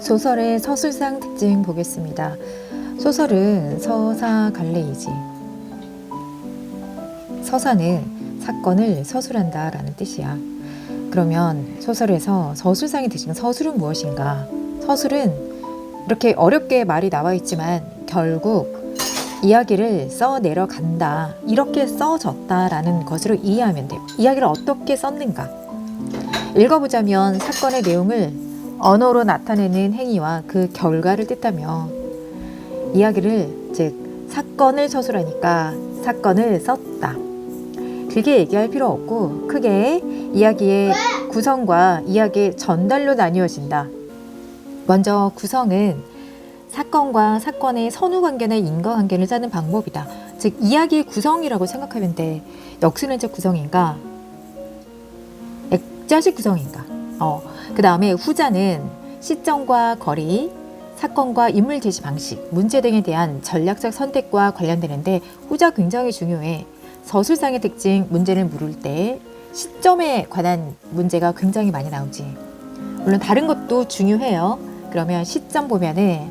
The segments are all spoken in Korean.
소설의 서술상 특징 보겠습니다. 소설은 서사갈래이지. 서사는 사건을 서술한다 라는 뜻이야. 그러면 소설에서 서술상의 특징, 서술은 무엇인가? 서술은 이렇게 어렵게 말이 나와 있지만 결국 이야기를 써내려 간다, 이렇게 써졌다 라는 것으로 이해하면 돼요. 이야기를 어떻게 썼는가? 읽어보자면 사건의 내용을 언어로 나타내는 행위와 그 결과를 뜻하며, 이야기를, 즉 사건을 서술하니까 사건을 썼다. 길게 얘기할 필요 없고 크게 이야기의 구성과 이야기의 전달로 나뉘어진다. 먼저 구성은 사건과 사건의 선후관계나 인과관계를 짜는 방법이다. 즉 이야기의 구성이라고 생각하면 돼. 역순환적 구성인가? 액자식 구성인가? 그 다음에 후자는 시점과 거리, 사건과 인물 제시 방식, 문제 등에 대한 전략적 선택과 관련되는데 후자 굉장히 중요해. 서술상의 특징, 문제를 물을 때 시점에 관한 문제가 굉장히 많이 나오지. 물론 다른 것도 중요해요. 그러면 시점 보면은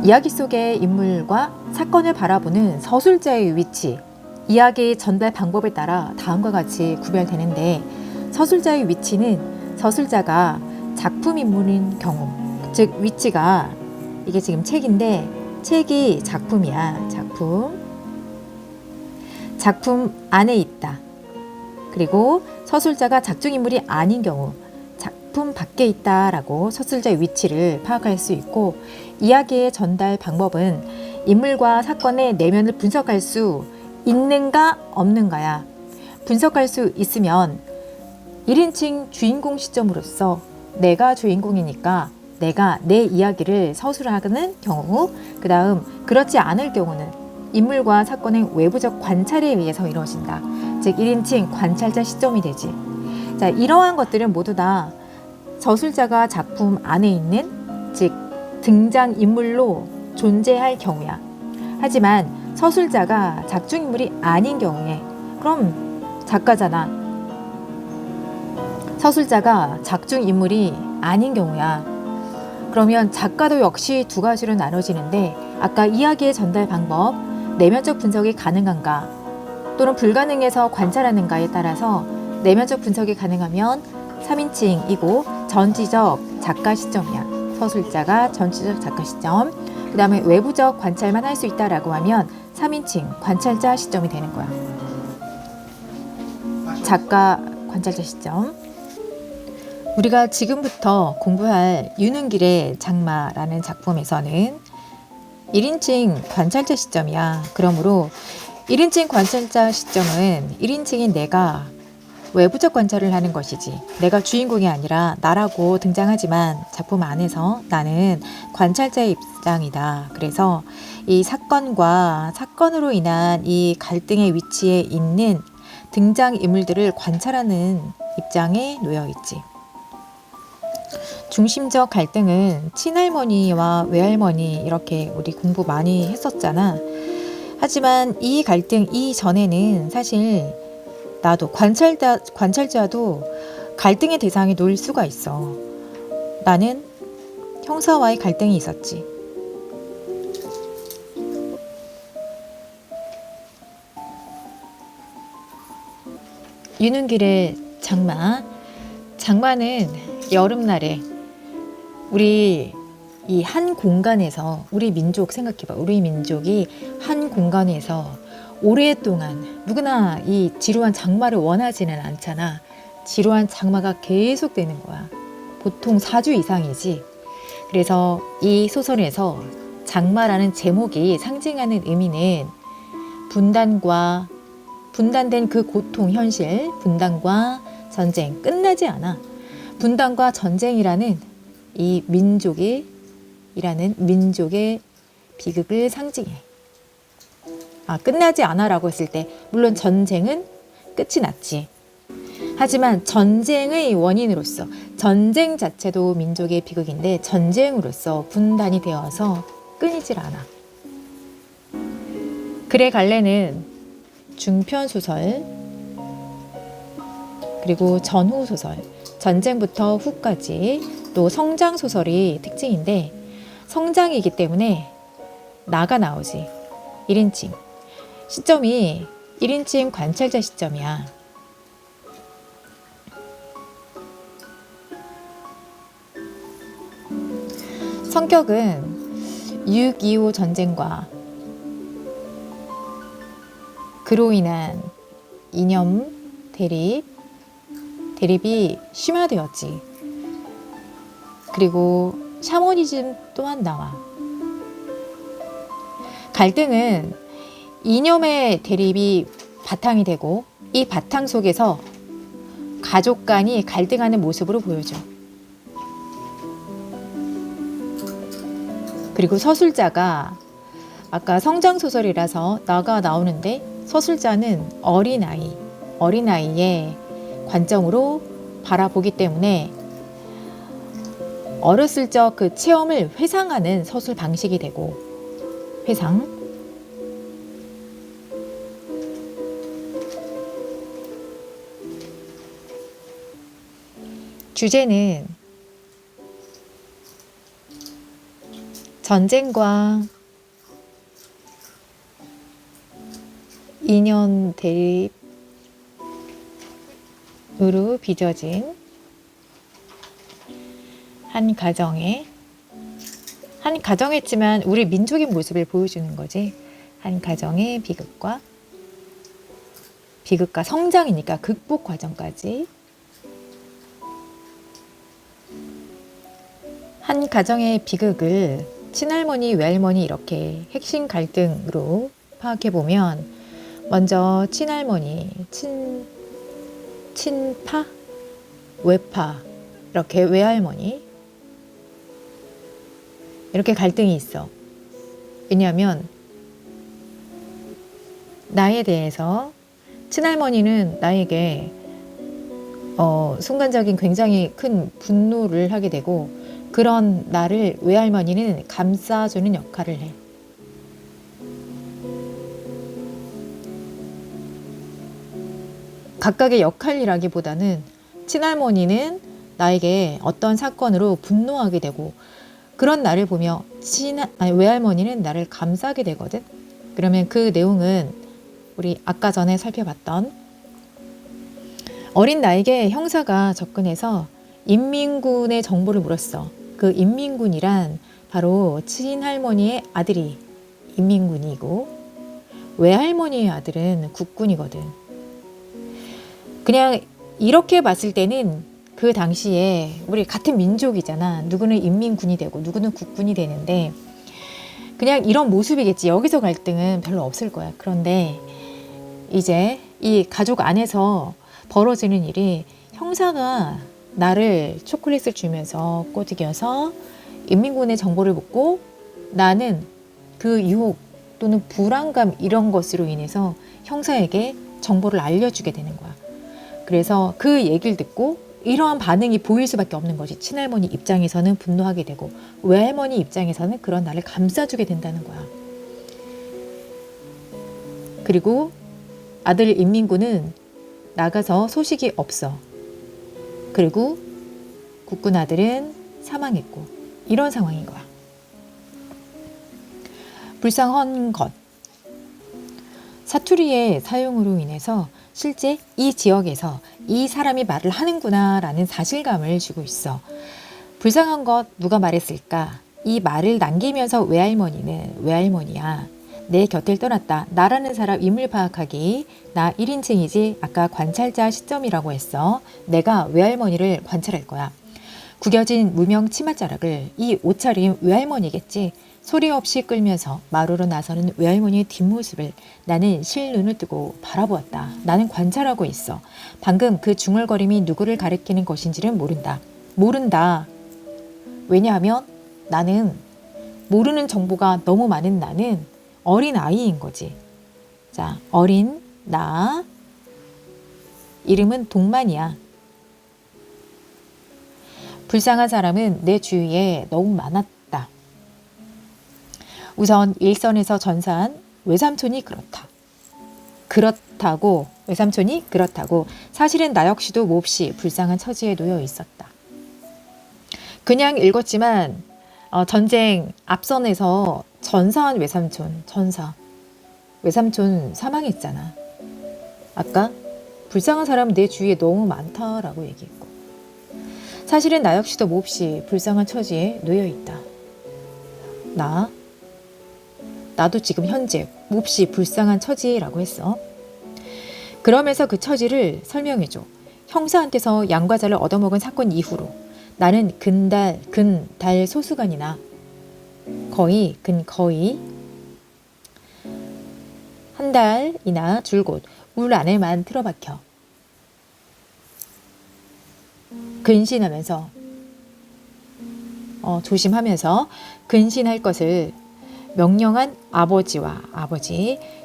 이야기 속의 인물과 사건을 바라보는 서술자의 위치, 이야기 전달 방법에 따라 다음과 같이 구별되는데, 서술자의 위치는 서술자가 작품 인물인 경우, 즉 위치가, 이게 지금 책인데 책이 작품이야. 작품 안에 있다. 그리고 서술자가 작중 인물이 아닌 경우 작품 밖에 있다라고 서술자의 위치를 파악할 수 있고, 이야기의 전달 방법은 인물과 사건의 내면을 분석할 수 있는가 없는가야. 분석할 수 있으면 1인칭 주인공 시점으로서 내가 주인공이니까 내가 내 이야기를 서술하는 경우, 그 다음 그렇지 않을 경우는 인물과 사건의 외부적 관찰에 의해서 이루어진다. 즉 1인칭 관찰자 시점이 되지. 자, 이러한 것들은 모두 다 서술자가 작품 안에 있는, 즉 등장인물로 존재할 경우야. 하지만 서술자가 작중인물이 아닌 경우에, 그럼 작가잖아. 서술자가 작중인물이 아닌 경우야. 그러면 작가도 역시 두 가지로 나눠지는데, 아까 이야기의 전달 방법, 내면적 분석이 가능한가 또는 불가능해서 관찰하는가에 따라서 내면적 분석이 가능하면 3인칭이고 전지적 작가 시점이야. 서술자가 전지적 작가 시점. 그 다음에 외부적 관찰만 할 수 있다라고 하면 3인칭 관찰자 시점이 되는 거야. 작가 관찰자 시점. 우리가 지금부터 공부할 윤은길의 장마라는 작품에서는 1인칭 관찰자 시점이야. 그러므로 1인칭 관찰자 시점은 1인칭인 내가 외부적 관찰을 하는 것이지, 내가 주인공이 아니라 나라고 등장하지만 작품 안에서 나는 관찰자의 입장이다. 그래서 이 사건과 사건으로 인한 이 갈등의 위치에 있는 등장인물들을 관찰하는 입장에 놓여 있지. 중심적 갈등은 친할머니와 외할머니, 이렇게 우리 공부 많이 했었잖아. 하지만 이 갈등 이전에는 사실 나도 관찰자도 갈등의 대상에 놓일 수가 있어. 나는 형사와의 갈등이 있었지. 윤은길의 장마. 장마는 여름날에 우리 이 한 공간에서, 우리 민족 생각해봐. 우리 민족이 한 공간에서 오랫동안, 누구나 이 지루한 장마를 원하지는 않잖아. 지루한 장마가 계속되는 거야. 보통 4주 이상이지. 그래서 이 소설에서 장마라는 제목이 상징하는 의미는 분단된 그 고통, 현실, 분단과 전쟁, 끝나지 않아. 분단과 전쟁이라는 이 민족의 비극을 상징해. 끝나지 않아 라고 했을 때, 물론 전쟁은 끝이 났지. 하지만 전쟁의 원인으로서, 전쟁 자체도 민족의 비극인데 전쟁으로서 분단이 되어서 끊이질 않아. 글의 갈래는 중편소설, 그리고 전후소설, 전쟁부터 후까지 또 성장 소설이 특징인데 성장이기 때문에 나가 나오지. 1인칭. 시점이 1인칭 관찰자 시점이야. 성격은 6.25 전쟁과 그로 인한 이념 대립이 심화되었지. 그리고 샤머니즘 또한 나와. 갈등은 이념의 대립이 바탕이 되고 이 바탕 속에서 가족 간이 갈등하는 모습으로 보여줘. 그리고 서술자가 아까 성장소설이라서 나가 나오는데 서술자는 어린아이의 관점으로 바라보기 때문에 어렸을 적 그 체험을 회상하는 서술 방식이 되고 회상. 주제는 전쟁과 이념 대립으로 빚어진 한 가정했지만 우리 민족의 모습을 보여주는 거지. 한 가정의 비극과 성장이니까 극복 과정까지. 한 가정의 비극을 친할머니, 외할머니 이렇게 핵심 갈등으로 파악해보면 먼저 친할머니, 친파, 외파, 이렇게 외할머니 이렇게 갈등이 있어. 왜냐하면 나에 대해서 친할머니는 나에게 순간적인 굉장히 큰 분노를 하게 되고 그런 나를 외할머니는 감싸주는 역할을 해. 각각의 역할이라기보다는 친할머니는 나에게 어떤 사건으로 분노하게 되고 그런 나를 보며 외할머니는 나를 감싸게 되거든. 그러면 그 내용은 우리 아까 전에 살펴봤던 어린 나에게 형사가 접근해서 인민군의 정보를 물었어. 그 인민군이란 바로 친할머니의 아들이 인민군이고 외할머니의 아들은 국군이거든. 그냥 이렇게 봤을 때는 그 당시에 우리 같은 민족이잖아. 누구는 인민군이 되고 누구는 국군이 되는데 그냥 이런 모습이겠지. 여기서 갈등은 별로 없을 거야. 그런데 이제 이 가족 안에서 벌어지는 일이 형사가 나를 초콜릿을 주면서 꼬드겨서 인민군의 정보를 묻고 나는 그 유혹 또는 불안감 이런 것으로 인해서 형사에게 정보를 알려주게 되는 거야. 그래서 그 얘기를 듣고 이러한 반응이 보일 수밖에 없는 거지. 친할머니 입장에서는 분노하게 되고 외할머니 입장에서는 그런 나를 감싸주게 된다는 거야. 그리고 아들 인민군은 나가서 소식이 없어. 그리고 국군 아들은 사망했고 이런 상황인 거야. 불쌍한 것. 사투리의 사용으로 인해서 실제 이 지역에서 이 사람이 말을 하는구나 라는 사실감을 주고 있어. 불쌍한 것 누가 말했을까? 이 말을 남기면서 외할머니야. 내 곁을 떠났다. 나라는 사람 인물 파악하기. 나 1인칭이지 아까 관찰자 시점이라고 했어. 내가 외할머니를 관찰할 거야. 구겨진 무명 치맛자락을 이 옷차림 외할머니겠지. 소리 없이 끌면서 마루로 나서는 외할머니의 뒷모습을 나는 실눈을 뜨고 바라보았다. 나는 관찰하고 있어. 방금 그 중얼거림이 누구를 가리키는 것인지는 모른다. 왜냐하면 나는 모르는 정보가 너무 많은 나는 어린 아이인 거지. 자, 어린 나. 이름은 동만이야. 불쌍한 사람은 내 주위에 너무 많았다. 우선 일선에서 전사한 외삼촌이 그렇다. 외삼촌이 그렇다고 사실은 나 역시도 몹시 불쌍한 처지에 놓여 있었다. 그냥 읽었지만 전쟁 앞선에서 전사한 외삼촌 사망했잖아. 아까 불쌍한 사람 내 주위에 너무 많다라고 얘기했고, 사실은 나 역시도 몹시 불쌍한 처지에 놓여 있다. 나도 지금 현재 몹시 불쌍한 처지라고 했어. 그러면서 그 처지를 설명해줘. 형사한테서 양과자를 얻어먹은 사건 이후로 나는 근달 소수간이나 거의 한 달이나 줄곧 울 안에만 틀어박혀 근신하면서 조심하면서 근신할 것을 명령한 아버지,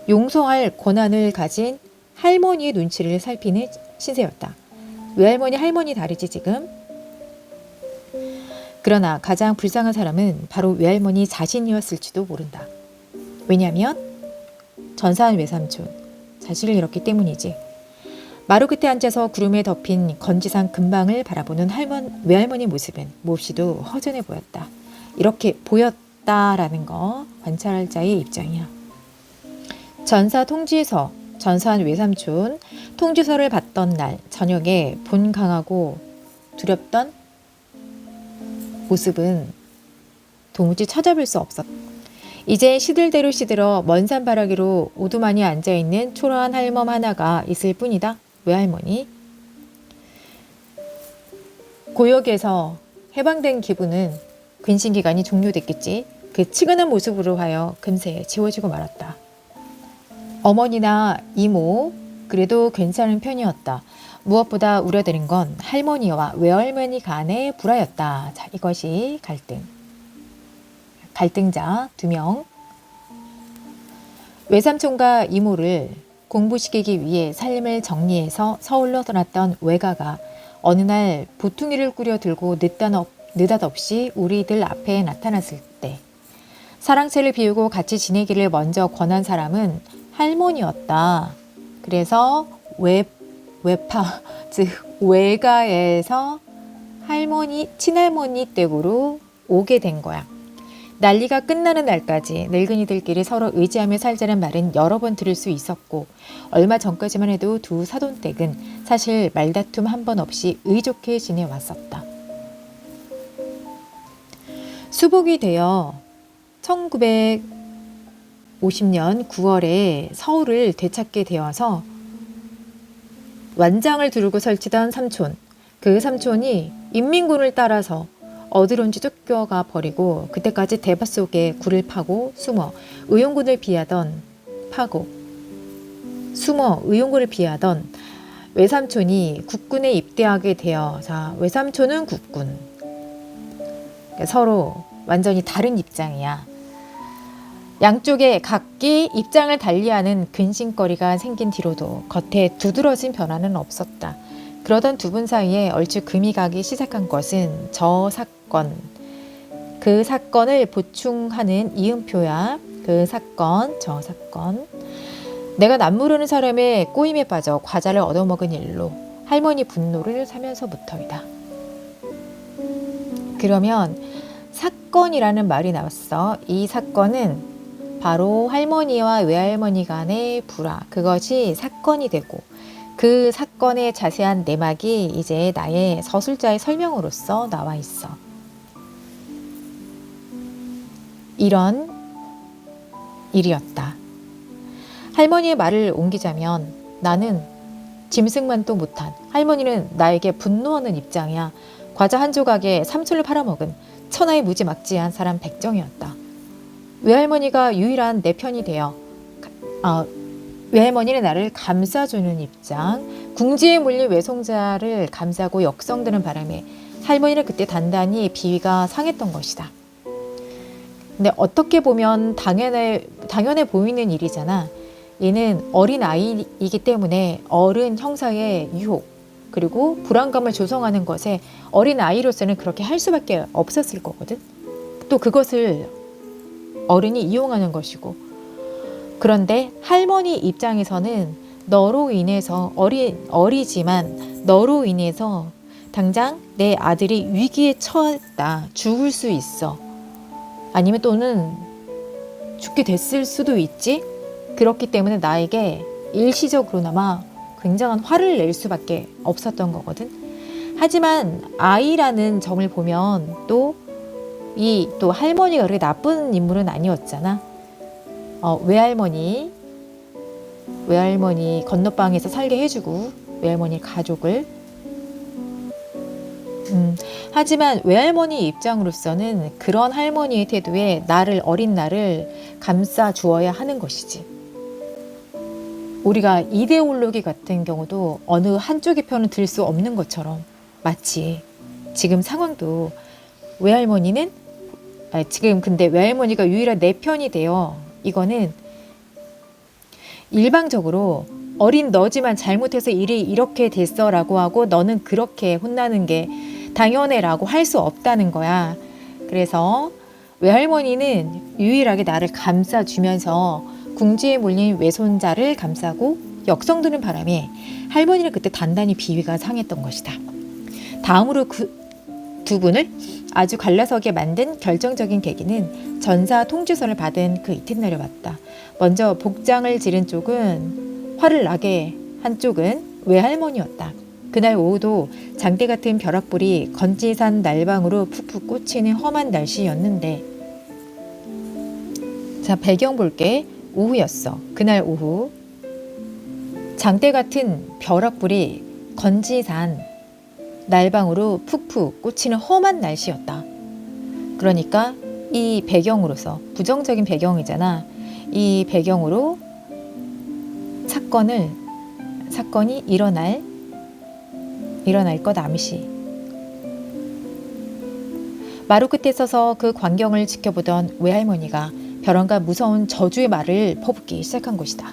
용서할 권한을 가진 할머니의 눈치를 살피는 신세였다. 외할머니, 할머니 다르지 지금? 그러나 가장 불쌍한 사람은 바로 외할머니 자신이었을지도 모른다. 왜냐하면 전사한 외삼촌, 자신을 잃었기 때문이지. 마루 끝에 앉아서 구름에 덮인 건지산 근방을 바라보는 외할머니 모습은 몹시도 허전해 보였다. 이렇게 보였다라는 거 관찰할 자의 입장이야. 전사한 외삼촌 통지서를 받던 날 저녁에 본강하고 두렵던 모습은 도무지 찾아볼 수 없었다. 이제 시들대로 시들어 먼 산바라기로 우두만이 앉아있는 초라한 할멈 하나가 있을 뿐이다. 외할머니. 고역에서 해방된 기분은 근신기간이 종료됐겠지. 그 측은한 모습으로 하여 금세 지워지고 말았다. 어머니나 이모 그래도 괜찮은 편이었다. 무엇보다 우려되는 건 할머니와 외할머니 간의 불화였다. 자, 이것이 갈등자 2명. 외삼촌과 이모를 공부시키기 위해 삶을 정리해서 서울로 떠났던 외가가 어느 날 보퉁이를 꾸려 들고 느닷없이 우리들 앞에 나타났을 때 사랑채를 비우고 같이 지내기를 먼저 권한 사람은 할머니였다. 그래서 외가에서 친할머니 댁으로 오게 된 거야. 난리가 끝나는 날까지 늙은이들끼리 서로 의지하며 살자는 말은 여러 번 들을 수 있었고, 얼마 전까지만 해도 두 사돈댁은 사실 말다툼 한 번 없이 의좋게 지내왔었다. 수복이 되어 1950년 9월에 서울을 되찾게 되어서 완장을 두르고 설치던 삼촌, 그 삼촌이 인민군을 따라서 어디론지 쫓겨가 버리고 그때까지 대밭 속에 굴을 파고 숨어 의용군을 비하던 외삼촌이 국군에 입대하게 되어, 자, 외삼촌은 국군. 서로 완전히 다른 입장이야. 양쪽에 각기 입장을 달리하는 근심거리가 생긴 뒤로도 겉에 두드러진 변화는 없었다. 그러던 두 분 사이에 얼추 금이 가기 시작한 것은 저 사건, 그 사건을 보충하는 이음표야. 그 사건, 저 사건. 내가 남모르는 사람의 꼬임에 빠져 과자를 얻어먹은 일로 할머니 분노를 사면서부터이다. 그러면 사건이라는 말이 나왔어. 이 사건은 바로 할머니와 외할머니 간의 불화, 그것이 사건이 되고, 그 사건의 자세한 내막이 이제 나의 서술자의 설명으로서 나와 있어. 이런 일이었다. 할머니의 말을 옮기자면 나는 짐승만도 못한, 할머니는 나에게 분노하는 입장이야. 과자 한 조각에 삼촌을 팔아먹은 천하의 무지막지한 사람 백정이었다. 외할머니가 유일한 내 편이 되어 외할머니는 나를 감싸주는 입장, 궁지에 몰린 외송자를 감싸고 역성드는 바람에 할머니는 그때 단단히 비위가 상했던 것이다. 근데 어떻게 보면 당연해 보이는 일이잖아. 얘는 어린 아이이기 때문에 어른 형사의 유혹 그리고 불안감을 조성하는 것에 어린 아이로서는 그렇게 할 수밖에 없었을 거거든. 또 그것을 어른이 이용하는 것이고, 그런데 할머니 입장에서는 너로 인해서 어리지만 너로 인해서 당장 내 아들이 위기에 처했다. 죽을 수 있어. 아니면 또는 죽게 됐을 수도 있지. 그렇기 때문에 나에게 일시적으로나마 굉장한 화를 낼 수밖에 없었던 거거든. 하지만 아이라는 점을 보면 또 할머니가 그렇게 나쁜 인물은 아니었잖아. 외할머니 건너방에서 살게 해주고 외할머니 가족을 하지만 외할머니 입장으로서는 그런 할머니의 태도에 어린 나를 감싸 주어야 하는 것이지. 우리가 이데올로기 같은 경우도 어느 한쪽의 편을 들 수 없는 것처럼 마치 지금 상황도 외할머니는 지금 근데 외할머니가 유일한 내 편이 되어 이거는 일방적으로 어린 너지만 잘못해서 일이 이렇게 됐어 라고 하고 너는 그렇게 혼나는 게 당연해 라고 할 수 없다는 거야. 그래서 외할머니는 유일하게 나를 감싸주면서 궁지에 몰린 외손자를 감싸고 역성드는 바람에 할머니는 그때 단단히 비위가 상했던 것이다. 다음으로 그 두 분을 아주 갈라서게 만든 결정적인 계기는 전사 통지서를 받은 그 이튿날에 왔다. 먼저 복장을 지른 쪽은 화를 나게 한 쪽은 외할머니였다. 그날 오후도 장대 같은 벼락불이 건지산 날방으로 푹푹 꽂히는 험한 날씨였는데 자 배경 볼게. 오후였어. 그날 오후 장대 같은 벼락불이 건지산 날방으로 푹푹 꽂히는 험한 날씨였다. 그러니까 이 배경으로서 부정적인 배경이잖아. 이 배경으로 사건이 일어날 것 암시. 마루 끝에 서서 그 광경을 지켜보던 외할머니가 벼랑과 무서운 저주의 말을 퍼붓기 시작한 것이다.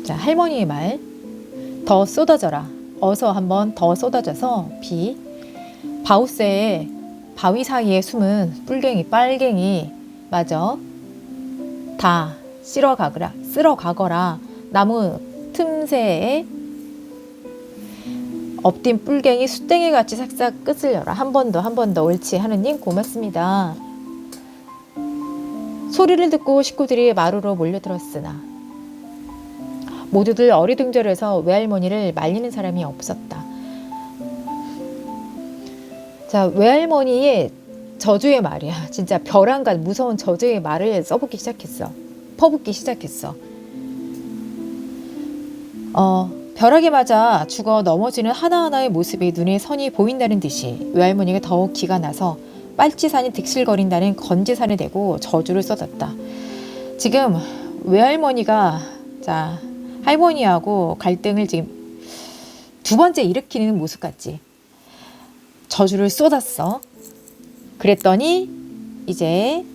자, 할머니의 말. 더 쏟아져라. 어서 한번 더 쏟아져서 바우스의 바위 사이에 숨은 뿔갱이, 빨갱이 마저 다 쓸어 가거라. 나무 틈새에 엎딘 뿔갱이 숫댕이 같이 싹싹 끄슬려라. 한 번 더 옳지. 하느님 고맙습니다. 소리를 듣고 식구들이 마루로 몰려들었으나 모두들 어리둥절해서 외할머니를 말리는 사람이 없었다. 자, 외할머니의 저주의 말이야. 진짜 벼랑과 무서운 저주의 말을 퍼붓기 시작했어. 벼락에 맞아 죽어 넘어지는 하나하나의 모습이 눈에 선이 보인다는 듯이 외할머니가 더욱 기가 나서 빨치산이 득실거린다는 건지산을 대고 저주를 쏟았다. 지금 외할머니가 할머니하고 갈등을 지금 두 번째 일으키는 모습 같지. 저주를 쏟았어. 그랬더니 이제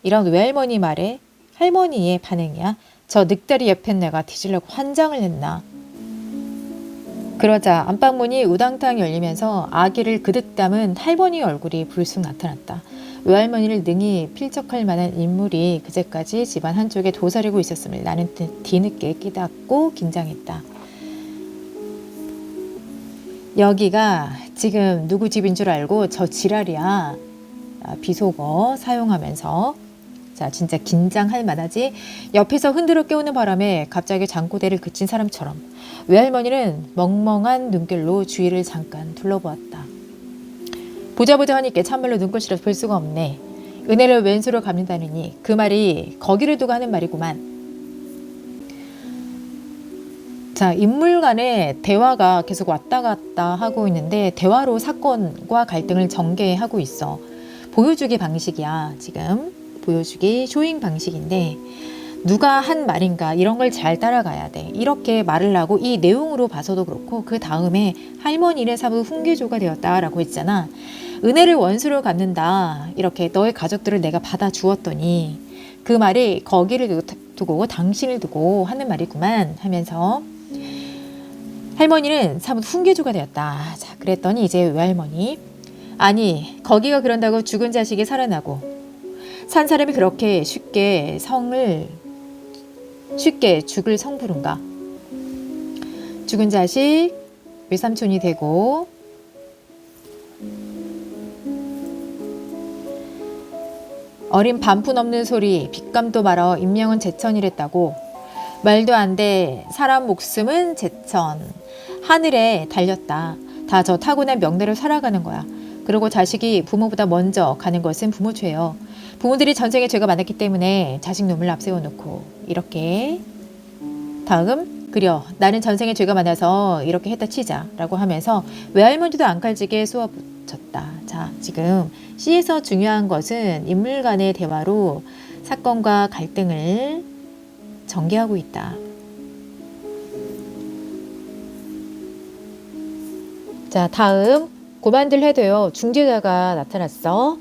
이런 외할머니 말에 할머니의 반응이야. 저 늑다리 옆에 내가 뒤질려고 환장을 했나. 그러자 안방문이 우당탕 열리면서 아기를 그득 담은 할머니 얼굴이 불쑥 나타났다. 외할머니를 능히 필적할 만한 인물이 그제까지 집안 한쪽에 도사리고 있었음을 나는 뒤늦게 깨닫고 긴장했다. 여기가 지금 누구 집인 줄 알고 저 지랄이야. 비속어 사용하면서 진짜 긴장할 만하지. 옆에서 흔들어 깨우는 바람에 갑자기 잠꼬대를 그친 사람처럼 외할머니는 멍멍한 눈길로 주위를 잠깐 둘러보았다. 보자 하니까 참말로 눈꽃이라서 볼 수가 없네. 은혜를 왼수로 갚는다느니 그 말이 거기를 두고 하는 말이구만. 자, 인물 간의 대화가 계속 왔다 갔다 하고 있는데 대화로 사건과 갈등을 전개하고 있어. 보여주기 방식이야. 지금 보여주기 쇼잉 방식인데 누가 한 말인가 이런 걸 잘 따라가야 돼. 이렇게 말을 하고 이 내용으로 봐서도 그렇고 그 다음에 할머니는 사부 훈계조가 되었다라고 했잖아. 은혜를 원수로 갚는다. 이렇게 너의 가족들을 내가 받아주었더니 그 말이 거기를 두고 당신을 두고 하는 말이구만 하면서 할머니는 사뭇 훈계조가 되었다. 자, 그랬더니 이제 외할머니 아니 거기가 그런다고 죽은 자식이 살아나고 산 사람이 그렇게 쉽게 성을 쉽게 죽을 성부른가. 죽은 자식 외삼촌이 되고 어린 반푼 없는 소리 빚감도 말어 임명은 제천이랬다고. 말도 안 돼. 사람 목숨은 제천. 하늘에 달렸다. 다 저 타고난 명대로 살아가는 거야. 그리고 자식이 부모보다 먼저 가는 것은 부모 죄요. 부모들이 전생에 죄가 많았기 때문에 자식 놈을 앞세워놓고 이렇게. 다음 그려 나는 전생에 죄가 많아서 이렇게 했다 치자 라고 하면서 외할머니도 안칼지게 쏘아붙였다. 자, 지금 시에서 중요한 것은 인물 간의 대화로 사건과 갈등을 전개하고 있다. 자, 다음 그만들 해도요. 중재자가 나타났어.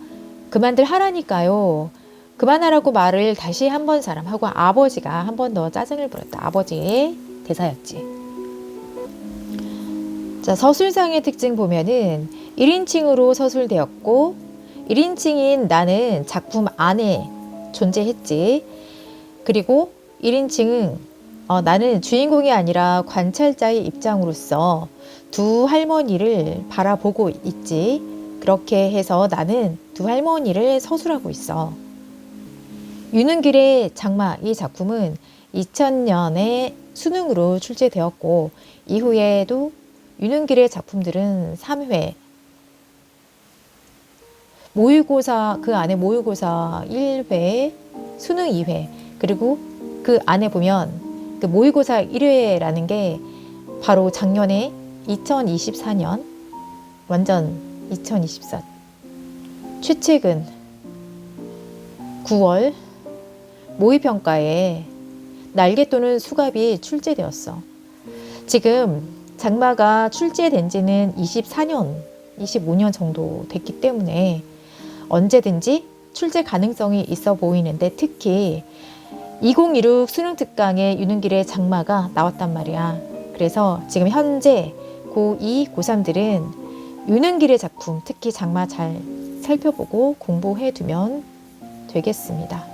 그만들 하라니까요. 그만하라고 말을 다시 한 번 사람하고 아버지가 한 번 더 짜증을 부렸다. 아버지의 대사였지. 자, 서술상의 특징 보면은 1인칭으로 서술되었고 1인칭인 나는 작품 안에 존재했지. 그리고 1인칭은 나는 주인공이 아니라 관찰자의 입장으로서 두 할머니를 바라보고 있지. 그렇게 해서 나는 두 할머니를 서술하고 있어. 유능길의 장마 이 작품은 2000년에 수능으로 출제되었고 이후에도 유능길의 작품들은 3회 모의고사 그 안에 모의고사 1회 수능 2회 그리고 그 안에 보면 그 모의고사 1회라는 게 바로 작년에 2024년 완전 2024 최최근 9월 모의평가에 날개 또는 수갑이 출제되었어. 지금 장마가 출제된 지는 24년, 25년 정도 됐기 때문에 언제든지 출제 가능성이 있어 보이는데 특히 2016 수능특강에 유능길의 장마가 나왔단 말이야. 그래서 지금 현재 고2, 고3들은 유능길의 작품, 특히 장마 잘 살펴보고 공부해 두면 되겠습니다.